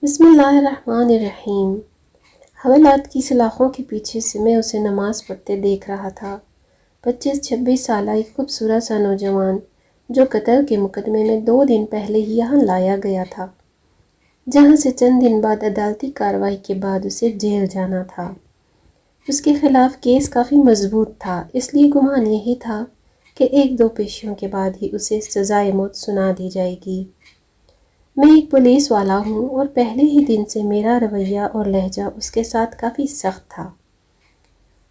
بسم اللہ الرحمن الرحیم۔ حوالات کی سلاخوں کے پیچھے سے میں اسے نماز پڑھتے دیکھ رہا تھا۔ 25-26 سالہ ایک خوبصورت سا نوجوان جو قتل کے مقدمے میں 2 دن پہلے ہی یہاں لایا گیا تھا، جہاں سے چند دن بعد عدالتی کارروائی کے بعد اسے جیل جانا تھا۔ اس کے خلاف کیس کافی مضبوط تھا، اس لیے گمان یہی تھا کہ 1-2 پیشیوں کے بعد ہی اسے سزائے موت سنا دی جائے گی۔ میں ایک پولیس والا ہوں اور پہلے ہی دن سے میرا رویہ اور لہجہ اس کے ساتھ کافی سخت تھا،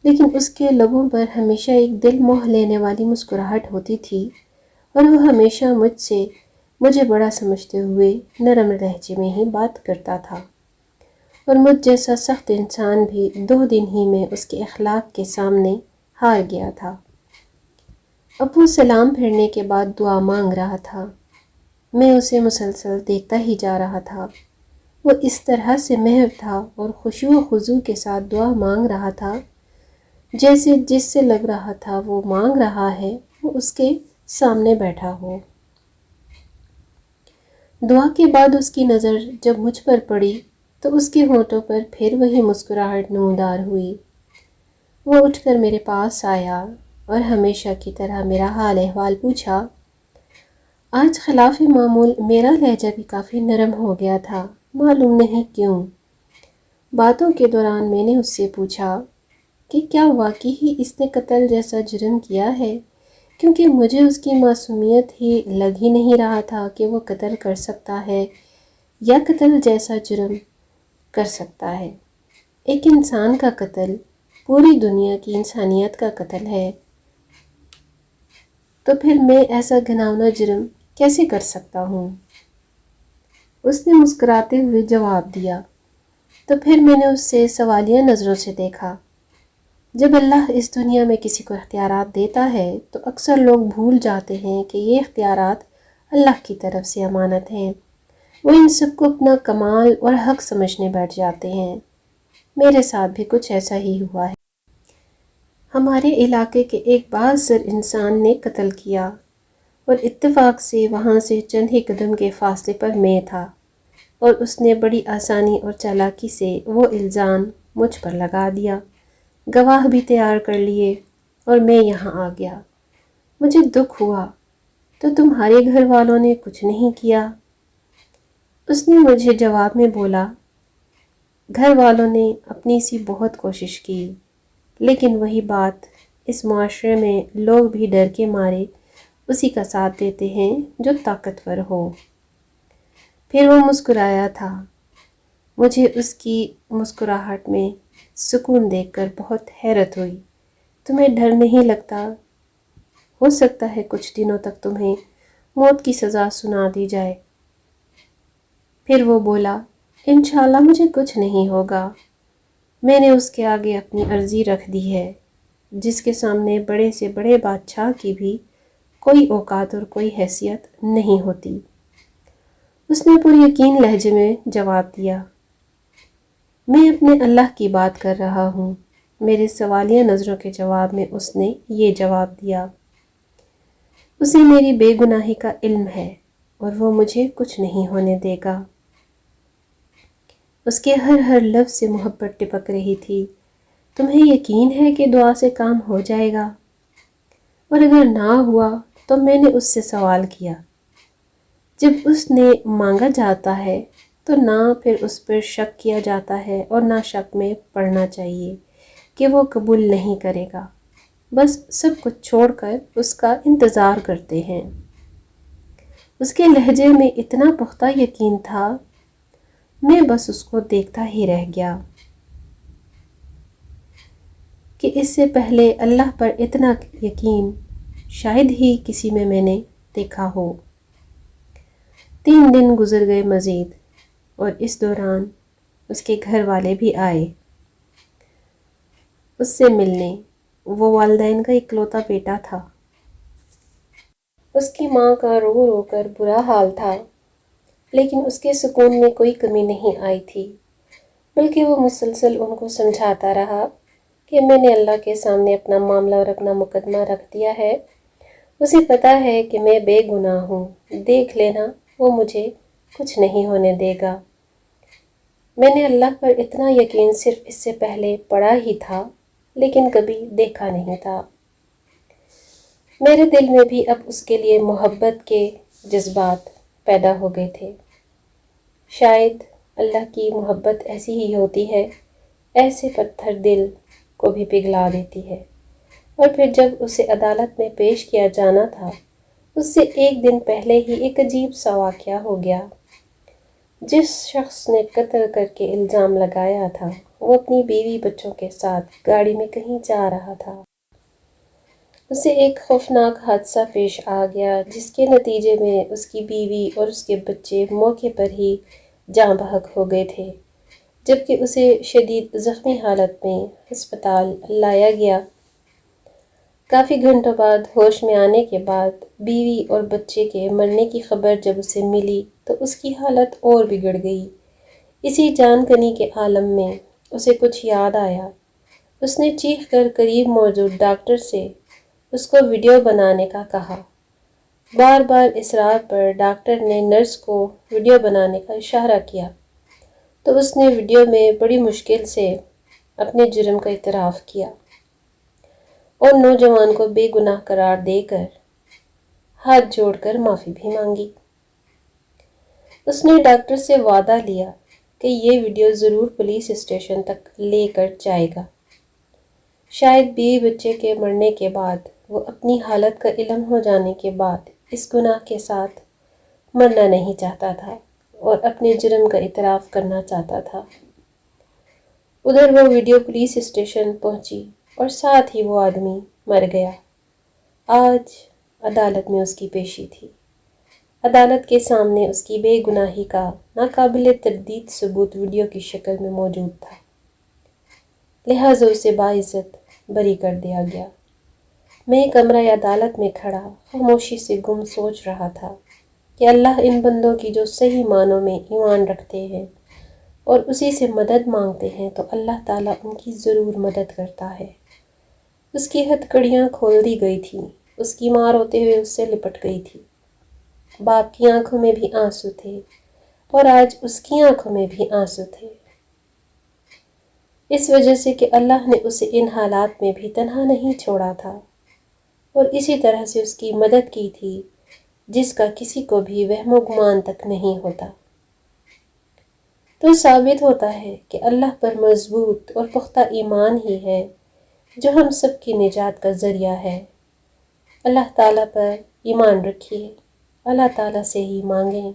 لیکن اس کے لبوں پر ہمیشہ ایک دل موہ لینے والی مسکراہٹ ہوتی تھی اور وہ ہمیشہ مجھے بڑا سمجھتے ہوئے نرم لہجے میں ہی بات کرتا تھا، اور مجھ جیسا سخت انسان بھی 2 دن ہی میں اس کے اخلاق کے سامنے ہار گیا تھا۔ ابو سلام پھیرنے کے بعد دعا مانگ رہا تھا۔ میں اسے مسلسل دیکھتا ہی جا رہا تھا۔ وہ اس طرح سے محو تھا اور خشوع و خضوع کے ساتھ دعا مانگ رہا تھا جیسے جس سے لگ رہا تھا وہ مانگ رہا ہے وہ اس کے سامنے بیٹھا ہو۔ دعا کے بعد اس کی نظر جب مجھ پر پڑی تو اس کے ہونٹوں پر پھر وہی مسکراہٹ نمودار ہوئی۔ وہ اٹھ کر میرے پاس آیا اور ہمیشہ کی طرح میرا حال احوال پوچھا۔ آج خلاف معمول میرا لہجہ بھی کافی نرم ہو گیا تھا، معلوم نہیں کیوں۔ باتوں کے دوران میں نے اس سے پوچھا کہ کیا واقعی ہی اس نے قتل جیسا جرم کیا ہے، کیونکہ مجھے اس کی معصومیت ہی لگ ہی نہیں رہا تھا کہ وہ قتل کر سکتا ہے یا قتل جیسا جرم کر سکتا ہے۔ ایک انسان کا قتل پوری دنیا کی انسانیت کا قتل ہے، تو پھر میں ایسا گھناؤنا جرم کیسے کر سکتا ہوں؟ اس نے مسکراتے ہوئے جواب دیا۔ تو پھر میں نے اس سے سوالیہ نظروں سے دیکھا۔ جب اللہ اس دنیا میں کسی کو اختیارات دیتا ہے تو اکثر لوگ بھول جاتے ہیں کہ یہ اختیارات اللہ کی طرف سے امانت ہیں۔ وہ ان سب کو اپنا کمال اور حق سمجھنے بیٹھ جاتے ہیں۔ میرے ساتھ بھی کچھ ایسا ہی ہوا ہے۔ ہمارے علاقے کے ایک بااثر انسان نے قتل کیا اور اتفاق سے وہاں سے چند ہی قدم کے فاصلے پر میں تھا، اور اس نے بڑی آسانی اور چالاکی سے وہ الزام مجھ پر لگا دیا۔ گواہ بھی تیار کر لیے اور میں یہاں آ گیا۔ مجھے دکھ ہوا، تو تمہارے گھر والوں نے کچھ نہیں کیا؟ اس نے مجھے جواب میں بولا، گھر والوں نے اپنی سی بہت کوشش کی، لیکن وہی بات، اس معاشرے میں لوگ بھی ڈر کے مارے اسی کا ساتھ دیتے ہیں جو طاقتور ہو۔ پھر وہ مسکرایا تھا۔ مجھے اس کی مسکراہٹ میں سکون دیکھ کر بہت حیرت ہوئی۔ تمہیں ڈر نہیں لگتا؟ ہو سکتا ہے کچھ دنوں تک تمہیں موت کی سزا سنا دی جائے۔ پھر وہ بولا، انشاءاللہ مجھے کچھ نہیں ہوگا۔ میں نے اس کے آگے اپنی عرضی رکھ دی ہے، جس کے سامنے بڑے سے بڑے بادشاہ کی بھی کوئی اوقات اور کوئی حیثیت نہیں ہوتی۔ اس نے پر یقین لہجے میں جواب دیا، میں اپنے اللہ کی بات کر رہا ہوں۔ میرے سوالیہ نظروں کے جواب میں اس نے یہ جواب دیا، اسے میری بے گناہی کا علم ہے اور وہ مجھے کچھ نہیں ہونے دے گا۔ اس کے ہر لفظ سے محبت ٹپک رہی تھی۔ تمہیں یقین ہے کہ دعا سے کام ہو جائے گا؟ اور اگر نہ ہوا تو میں نے اس سے سوال کیا، جب اس نے مانگا جاتا ہے تو نہ پھر اس پر شک کیا جاتا ہے اور نہ شک میں پڑنا چاہیے کہ وہ قبول نہیں کرے گا، بس سب کچھ چھوڑ کر اس کا انتظار کرتے ہیں۔ اس کے لہجے میں اتنا پختہ یقین تھا، میں بس اس کو دیکھتا ہی رہ گیا کہ اس سے پہلے اللہ پر اتنا یقین شاید ہی کسی میں نے دیکھا ہو۔ 3 دن گزر گئے مزید، اور اس دوران اس کے گھر والے بھی آئے اس سے ملنے۔ وہ والدین کا اکلوتا بیٹا تھا۔ اس کی ماں کا رو رو کر برا حال تھا، لیکن اس کے سکون میں کوئی کمی نہیں آئی تھی، بلکہ وہ مسلسل ان کو سمجھاتا رہا کہ میں نے اللہ کے سامنے اپنا معاملہ اور اپنا مقدمہ رکھ دیا ہے۔ اسے پتہ ہے کہ میں بے گناہ ہوں، دیکھ لینا وہ مجھے کچھ نہیں ہونے دے گا۔ میں نے اللہ پر اتنا یقین صرف اس سے پہلے پڑھا ہی تھا، لیکن کبھی دیکھا نہیں تھا۔ میرے دل میں بھی اب اس کے لیے محبت کے جذبات پیدا ہو گئے تھے۔ شاید اللہ کی محبت ایسی ہی ہوتی ہے، ایسے پتھر دل کو بھی پگھلا دیتی ہے۔ اور پھر جب اسے عدالت میں پیش کیا جانا تھا، اس سے ایک دن پہلے ہی ایک عجیب سا واقعہ ہو گیا۔ جس شخص نے قتل کر کے الزام لگایا تھا، وہ اپنی بیوی بچوں کے ساتھ گاڑی میں کہیں جا رہا تھا۔ اسے ایک خوفناک حادثہ پیش آ گیا، جس کے نتیجے میں اس کی بیوی اور اس کے بچے موقع پر ہی جاں بحق ہو گئے تھے، جبکہ اسے شدید زخمی حالت میں ہسپتال لایا گیا۔ کافی گھنٹوں بعد ہوش میں آنے کے بعد بیوی اور بچے کے مرنے کی خبر جب اسے ملی تو اس کی حالت اور بگڑ گئی۔ اسی جان کنی کے عالم میں اسے کچھ یاد آیا۔ اس نے چیخ کر قریب موجود ڈاکٹر سے اس کو ویڈیو بنانے کا کہا۔ بار بار اصرار پر ڈاکٹر نے نرس کو ویڈیو بنانے کا اشارہ کیا تو اس نے ویڈیو میں بڑی مشکل سے اپنے جرم کا اعتراف کیا اور نوجوان کو بے گناہ قرار دے کر ہاتھ جوڑ کر معافی بھی مانگی۔ اس نے ڈاکٹر سے وعدہ لیا کہ یہ ویڈیو ضرور پولیس اسٹیشن تک لے کر جائے گا۔ شاید بیوی بچے کے مرنے کے بعد وہ اپنی حالت کا علم ہو جانے کے بعد اس گناہ کے ساتھ مرنا نہیں چاہتا تھا اور اپنے جرم کا اعتراف کرنا چاہتا تھا۔ ادھر وہ ویڈیو پولیس اسٹیشن پہنچی اور ساتھ ہی وہ آدمی مر گیا۔ آج عدالت میں اس کی پیشی تھی۔ عدالت کے سامنے اس کی بے گناہی کا ناقابل تردید ثبوت ویڈیو کی شکل میں موجود تھا، لہٰذا اسے باعزت بری کر دیا گیا۔ میں کمرہ عدالت میں کھڑا خاموشی سے گم سوچ رہا تھا کہ اللہ ان بندوں کی جو صحیح معنوں میں ایمان رکھتے ہیں اور اسی سے مدد مانگتے ہیں تو اللہ تعالیٰ ان کی ضرور مدد کرتا ہے۔ اس کی ہتھ کڑیاں کھول دی گئی تھیں، اس کی ماں روتے ہوئے اس سے لپٹ گئی تھی۔ باپ کی آنکھوں میں بھی آنسو تھے اور آج اس کی آنکھوں میں بھی آنسو تھے، اس وجہ سے کہ اللہ نے اسے ان حالات میں بھی تنہا نہیں چھوڑا تھا اور اسی طرح سے اس کی مدد کی تھی جس کا کسی کو بھی وہم و گمان تک نہیں ہوتا۔ تو ثابت ہوتا ہے کہ اللہ پر مضبوط اور پختہ ایمان ہی ہے جو ہم سب کی نجات کا ذریعہ ہے۔ اللہ تعالیٰ پر ایمان رکھیے، اللہ تعالیٰ سے ہی مانگیں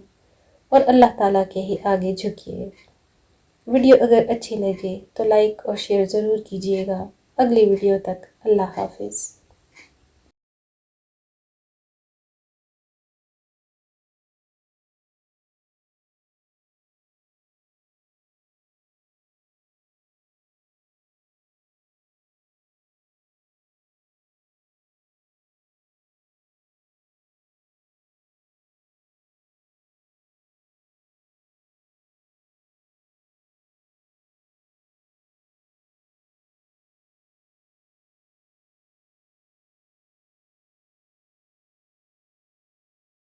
اور اللہ تعالیٰ کے ہی آگے جھکیے۔ ویڈیو اگر اچھی لگے تو لائک اور شیئر ضرور کیجیے گا۔ اگلی ویڈیو تک اللہ حافظ۔